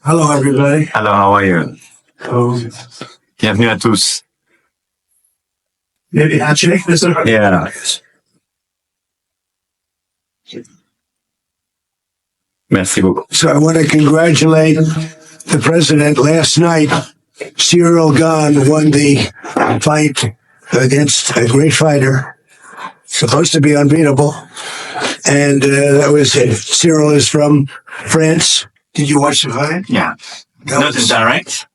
Hello, everybody. Alors, how are you? Oh, Bienvenue à tous. maybe handshake this one? Yeah. Merci beaucoup. So I want to congratulate the president. Last night, Cyril Gahn won the fight against a great fighter, supposed to be unbeatable. And that was it. Cyril is from France. Did you watch the fight? Yeah. That Not was- direct,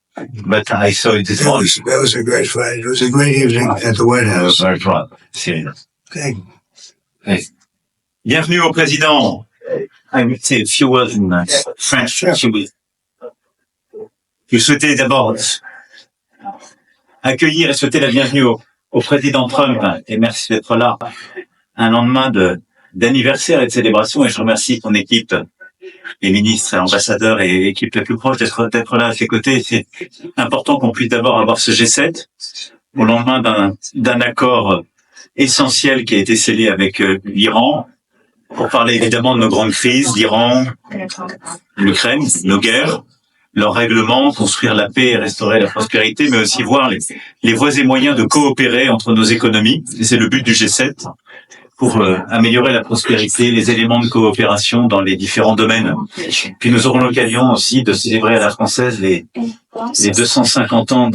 but I saw it this morning. That was a great fight. It was a great evening at the White I was House. very proud. Serious. Okay. Bienvenue au président. I will say a few words in French. Sure. Je souhaitais d'abord accueillir et souhaiter la bienvenue au président Trump, et merci d'être là. Un lendemain d'anniversaire et de célébration, et je remercie ton équipe, les ministres, ambassadeurs et l'équipe la plus proche d'être là à ses côtés. C'est important qu'on puisse d'abord avoir ce G7 au lendemain d'un accord essentiel qui a été scellé avec l'Iran, pour parler évidemment de nos grandes crises, l'Iran, l'Ukraine, nos guerres, leur règlement, construire la paix et restaurer la prospérité, mais aussi voir les voies et moyens de coopérer entre nos économies. Et c'est le but du G7, pour améliorer la prospérité, les éléments de coopération dans les différents domaines. Puis nous aurons l'occasion aussi de célébrer à la française les 250 ans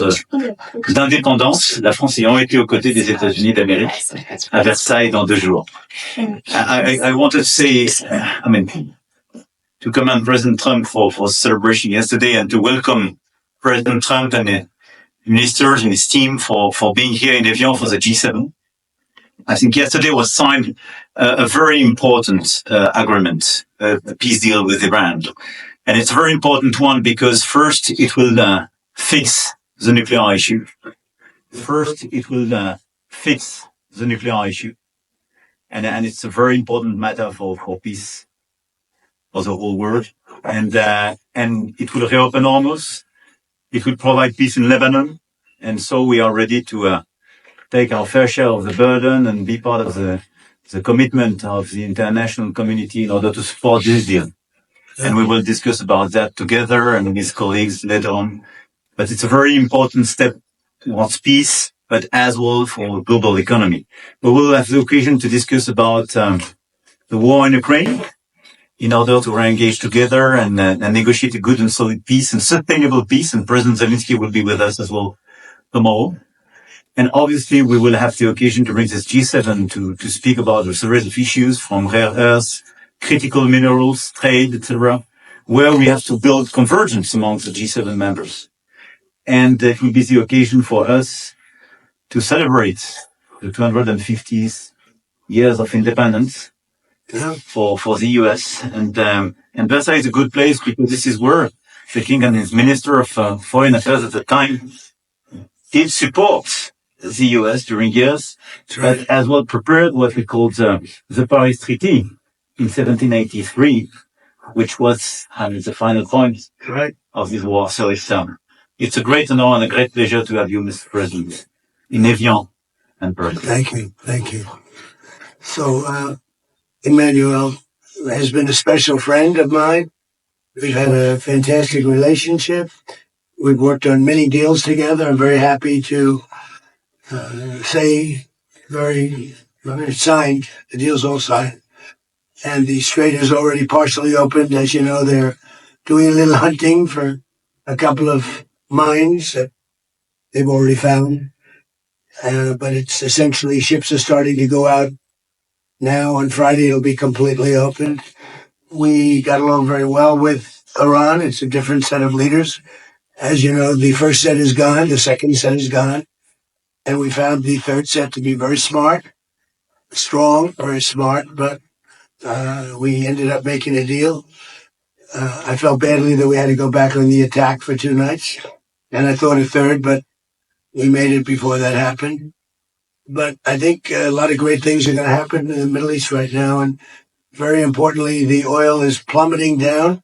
d'indépendance, la France ayant été aux côtés des États-Unis d'Amérique à Versailles dans 2 jours. I want to say, to commend President Trump for celebration yesterday and to welcome President Trump and the ministers and his team for being here in Evian for the G7. I think yesterday was signed a very important agreement, a peace deal with Iran. And it's a very important one because first it will fix the nuclear issue. And it's a very important matter for peace for the whole world. And it will reopen Hormuz. It will provide peace in Lebanon. And so we are ready to take our fair share of the burden and be part of the commitment of the international community in order to support this deal. And we will discuss about that together and with colleagues later on. But it's a very important step towards peace, but as well for the global economy. We will have the occasion to discuss about the war in Ukraine in order to re-engage together and negotiate a good and solid peace and sustainable peace. And President Zelensky will be with us as well tomorrow. And obviously, we will have the occasion to bring this G7 to speak about a series of issues from rare earths, critical minerals, trade, etc., where we have to build convergence amongst the G7 members. And it will be the occasion for us to celebrate the 250th years of independence for the US. And Versailles is a good place because this is where the King and his Minister of Foreign Affairs at the time did support the US during years, but as well prepared what we called the Paris Treaty in 1783, which was the final point of this war. So it's a great honor and a great pleasure to have you, Mr. President, in Evian and Paris. Thank you. So, Emmanuel has been a special friend of mine. We've had a fantastic relationship. We've worked on many deals together. I'm very happy to say it's signed. The deal's all signed. And the strait is already partially opened. As you know, they're doing a little hunting for a couple of mines that they've already found. But it's essentially ships are starting to go out now. On Friday, it'll be completely opened. We got along very well with Iran. It's a different set of leaders. As you know, the first set is gone. The second set is gone. And we found the third set to be very smart, strong, very smart. But we ended up making a deal. I felt badly that we had to go back on the attack for 2 nights. And I thought a third, but we made it before that happened. But I think a lot of great things are going to happen in the Middle East right now. And very importantly, the oil is plummeting down.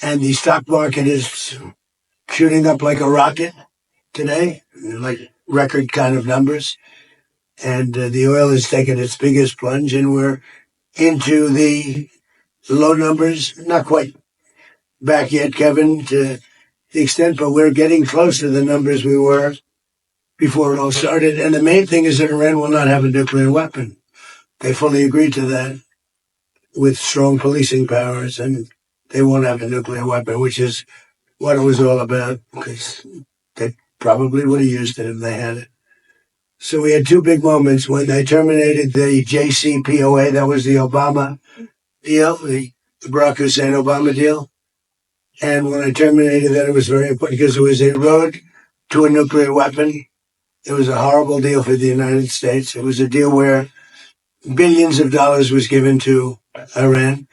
And the stock market is shooting up like a rocket today, like record kind of numbers. And the oil has taken its biggest plunge, and we're into the low numbers, not quite back yet, Kevin, to the extent, but we're getting close to the numbers we were before it all started. And the main thing is that Iran will not have a nuclear weapon. They fully agreed to that with strong policing powers, and they won't have a nuclear weapon, which is what it was all about, because they probably would have used it if they had it. So we had two big moments when they terminated the JCPOA. That was the Obama deal, the Barack Hussein Obama deal. And when I terminated that, it was very important because it was a road to a nuclear weapon. It was a horrible deal for the United States. It was a deal where billions of dollars was given to Iran.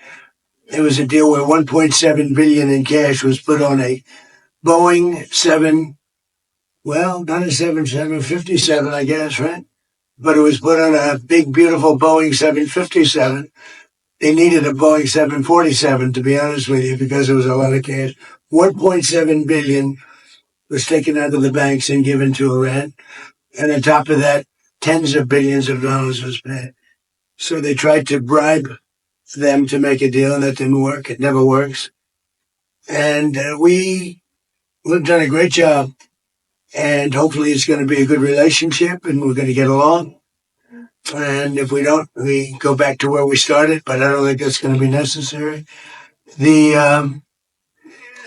It was a deal where $1.7 billion in cash was put on a Boeing 757, I guess, right? But it was put on a big, beautiful Boeing 757. They needed a Boeing 747, to be honest with you, because it was a lot of cash. $1.7 billion was taken out of the banks and given to Iran. And on top of that, tens of billions of dollars was paid. So they tried to bribe them to make a deal, and that didn't work. It never works. And we've done a great job. And hopefully it's going to be a good relationship, and we're going to get along. And if we don't, we go back to where we started, but I don't think that's going to be necessary. The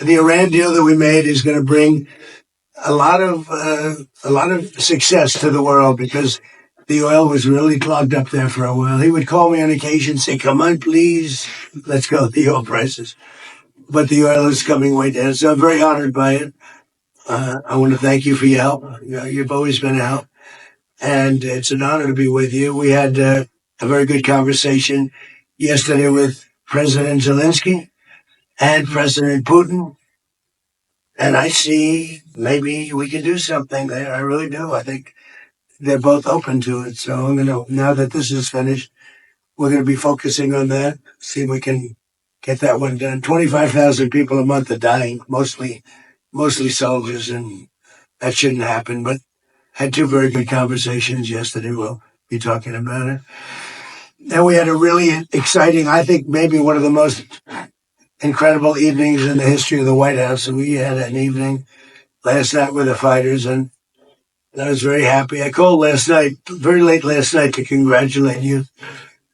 Iran deal that we made is going to bring a lot of success to the world, because the oil was really clogged up there for a while. He would call me on occasion, say, "Come on, please, let's go with the oil prices." But the oil is coming way down, so I'm very honored by it. I want to thank you for your help. You've always been a help. And it's an honor to be with you. We had a very good conversation yesterday with President Zelensky and President Putin. And I see maybe we can do something there. I really do. I think they're both open to it. So now that this is finished, we're going to be focusing on that, see if we can get that one done. 25,000 people a month are dying, mostly soldiers, and that shouldn't happen. But had two very good conversations yesterday. We'll be talking about it. And we had a really exciting, I think maybe one of the most incredible evenings in the history of the White House. And we had an evening last night with the fighters, and I was very happy. I called very late last night, to congratulate you,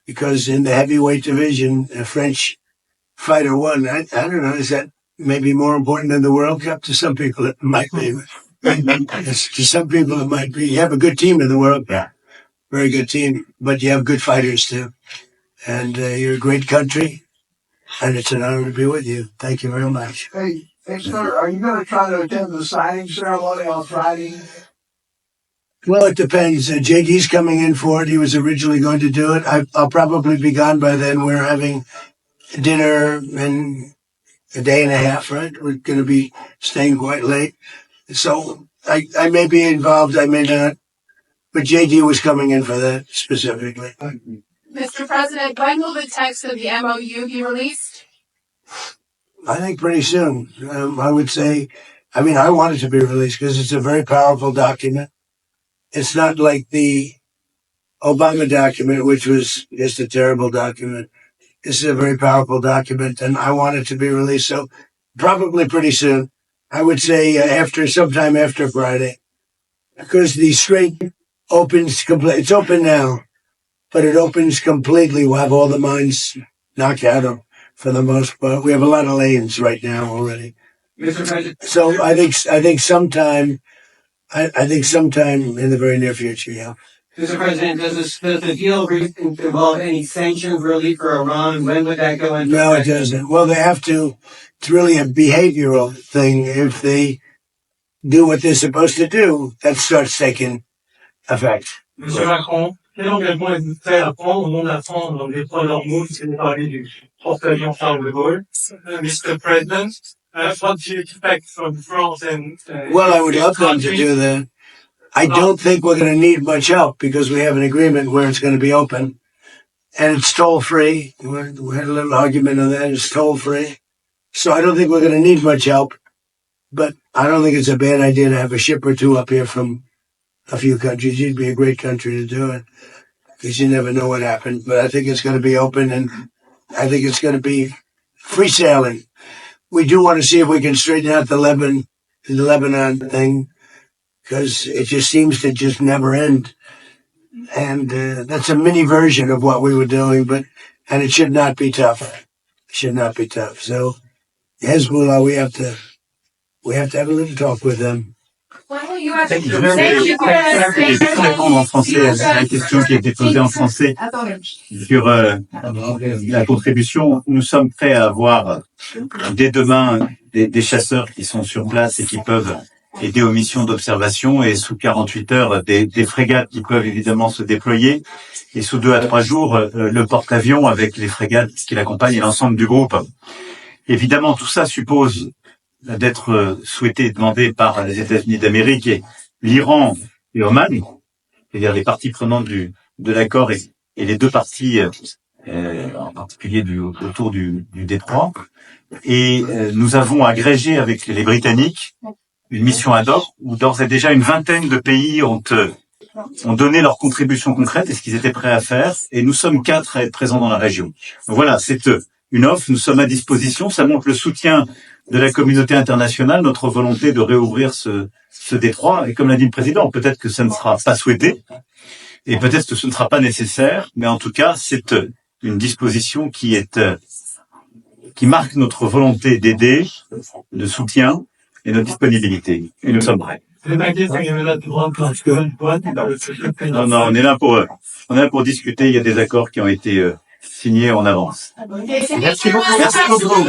because in the heavyweight division, a French fighter won. I don't know, is that maybe more important than the World Cup? To some people it might be. To some people it might be. You have a good team in the World Cup. Yeah. Very good team, but you have good fighters too. And you're a great country, and it's an honor to be with you. Thank you very much. Hey, sir, are you going to try to attend the signing ceremony on Friday? Well, it depends. JD's coming in for it. He was originally going to do it. I'll probably be gone by then. We're having dinner in a day and a half, right? We're going to be staying quite late. So I may be involved, I may not. But JD was coming in for that specifically. Mr. President, when will the text of the MOU be released? I think pretty soon. I would say, I want it to be released because it's a very powerful document. It's not like the Obama document, which was just a terrible document. This is a very powerful document, and I want it to be released. So probably pretty soon. I would say sometime after Friday, because the Strait opens completely. It's open now, but it opens completely. We'll have all the mines knocked out for the most part. We have a lot of lanes right now already. Mr. President. So I think sometime in the very near future, yeah. Mr. President, does the deal involve any sanctions relief for Iran? When would that go into No, effect? it doesn't. Well, they have to. It's really a behavioral thing. If they do what they're supposed to do, that starts taking effect. Monsieur Macron, quel engagement êtes-vous prêt à prendre au nom de la France dans les trois normaux qui sont parlé du porte-avions Charles de Gaulle? Mr. President, what do you expect from France and Well, I would love them to do that. I don't think we're going to need much help because we have an agreement where it's going to be open. And it's toll-free. We had a little argument on that. It's toll-free. So I don't think we're going to need much help. But I don't think it's a bad idea to have a ship or two up here from a few countries. You'd be a great country to do it because you never know what happened. But I think it's going to be open, and I think it's going to be free sailing. we do want to see if we can straighten out the Lebanon thing, because it just seems to just never end. And that's a mini version of what we were doing, and it should not be tough. It should not be tough. So Hezbollah, we have to have a little talk with them. Je vais répondre en français à la question qui a été posée en français sur la contribution. Nous sommes prêts à avoir dès demain des chasseurs qui sont sur place et qui peuvent aider aux missions d'observation, et sous 48 heures des frégates qui peuvent évidemment se déployer, et sous 2 à 3 jours le porte-avions avec les frégates qui l'accompagnent et l'ensemble du groupe. Évidemment, tout ça suppose d'être souhaité et demandé par les États-Unis d'Amérique et l'Iran et Oman, c'est-à-dire les parties prenantes de l'accord et les 2 parties, en particulier autour du détroit. Et nous avons agrégé avec les Britanniques une mission ad hoc où d'ores et déjà une vingtaine de pays ont donné leur contribution concrète et ce qu'ils étaient prêts à faire. Et nous sommes 4 à être présents dans la région. Donc voilà, c'est une offre, nous sommes à disposition. Ça montre le soutien de la communauté internationale, notre volonté de réouvrir ce détroit. Et comme l'a dit le président, peut-être que ça ne sera pas souhaité, et peut-être que ce ne sera pas nécessaire, mais en tout cas, c'est une disposition qui marque notre volonté d'aider, de soutien et notre disponibilité. Et nous sommes prêts. Non, on est là pour discuter. Il y a des accords qui ont été signés en avance. Merci beaucoup. Merci beaucoup.